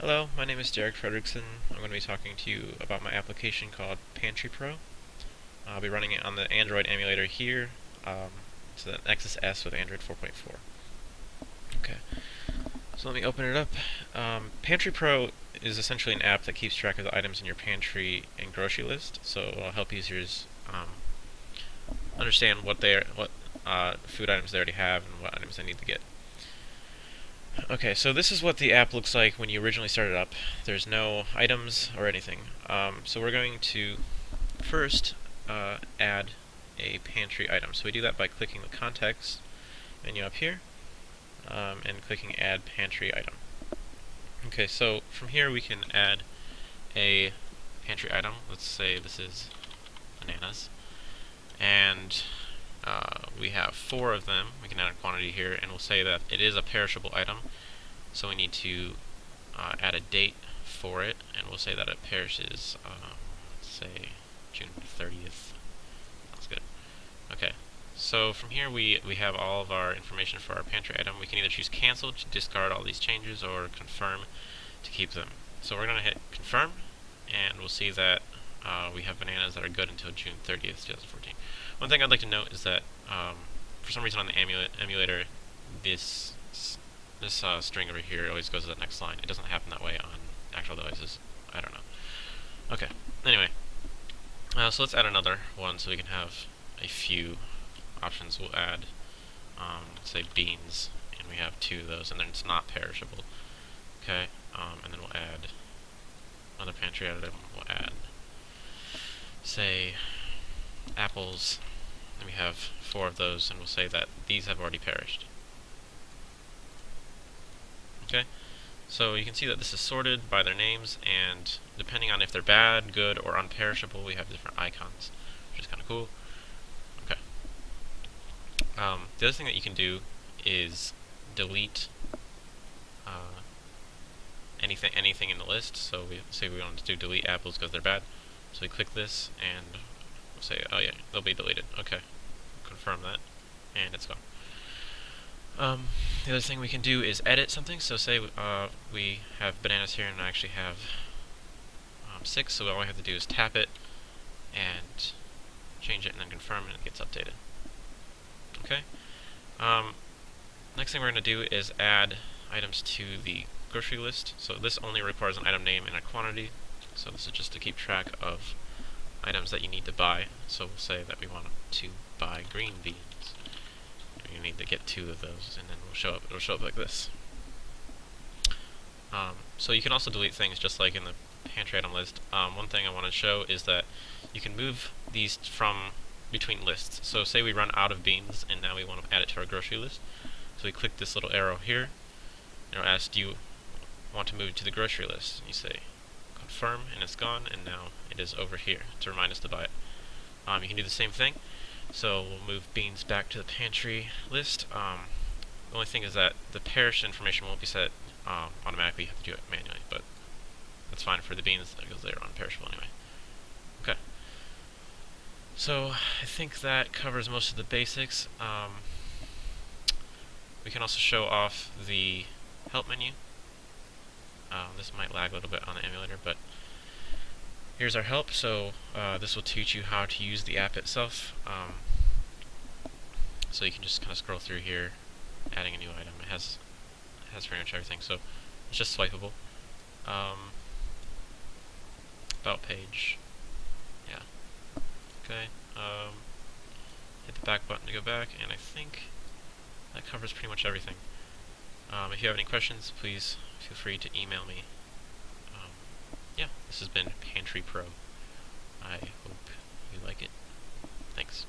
Hello, my name is Derek Fredrickson. I'm going to be talking to you about my application called Pantry Pro. I'll be running it on the Android emulator here. It's the Nexus S with Android 4.4. Okay, so let me open it up. Pantry Pro is essentially an app that keeps track of the items in your pantry and grocery list, so it'll help users understand what food items they already have and what items they need to get. Okay, so this is what the app looks like when you originally start it up. There's no items or anything. So we're going to first add a pantry item. So we do that by clicking the context menu up here and clicking Add Pantry Item. Okay, so from here we can add a pantry item. Let's say this is bananas. And we have 4 of them. We can add a quantity here, and we'll say that it is a perishable item, so we need to add a date for it, and we'll say that it perishes, let's say June 30th. That's good. Okay, so from here we have all of our information for our pantry item. We can either choose cancel to discard all these changes, or confirm to keep them. So we're going to hit confirm, and we'll see that we have bananas that are good until June 30th, 2014. One thing I'd like to note is that for some reason on the emulator, this string over here always goes to the next line. It doesn't happen that way on actual devices. I don't know. Okay, anyway. So let's add another one so we can have a few options. We'll add, say, beans, and we have 2 of those, and then it's not perishable. Okay, and then we'll add another pantry item. We'll add, say, apples, and we have 4 of those, and we'll say that these have already perished. Okay, so you can see that this is sorted by their names, and depending on if they're bad, good, or unperishable, we have different icons, which is kind of cool. Okay. The other thing that you can do is delete anything in the list. So we say we want to do delete apples because they're bad. So we click this, and we'll say, oh yeah, they'll be deleted. Okay, confirm that, and it's gone. The other thing we can do is edit something. So say we have bananas here, and I actually have 6, so all I have to do is tap it and change it and then confirm, and it gets updated. Okay. Next thing we're going to do is add items to the grocery list. So this only requires an item name and a quantity. So this is just to keep track of items that you need to buy. So we'll say that we want to buy green beans. You need to get 2 of those, and then it'll show up like this. So you can also delete things just like in the pantry item list. One thing I want to show is that you can move these from between lists. So say we run out of beans, and now we want to add it to our grocery list. So we click this little arrow here, and it'll ask, do you want to move it to the grocery list? And you say confirm, and it's gone, and now it is over here to remind us to buy it. You can do the same thing. So we'll move beans back to the pantry list. The only thing is that the perish information won't be set automatically. You have to do it manually, but that's fine for the beans because they're unperishable anyway. Okay. So I think that covers most of the basics. We can also show off the help menu. This might lag a little bit on the emulator, but here's our help. So this will teach you how to use the app itself. So you can just kind of scroll through here, adding a new item. It has pretty much everything. So it's just swipeable. About page. Yeah. Okay. Hit the back button to go back, and I think that covers pretty much everything. If you have any questions, please feel free to email me. Yeah, this has been Pantry Pro. I hope you like it. Thanks.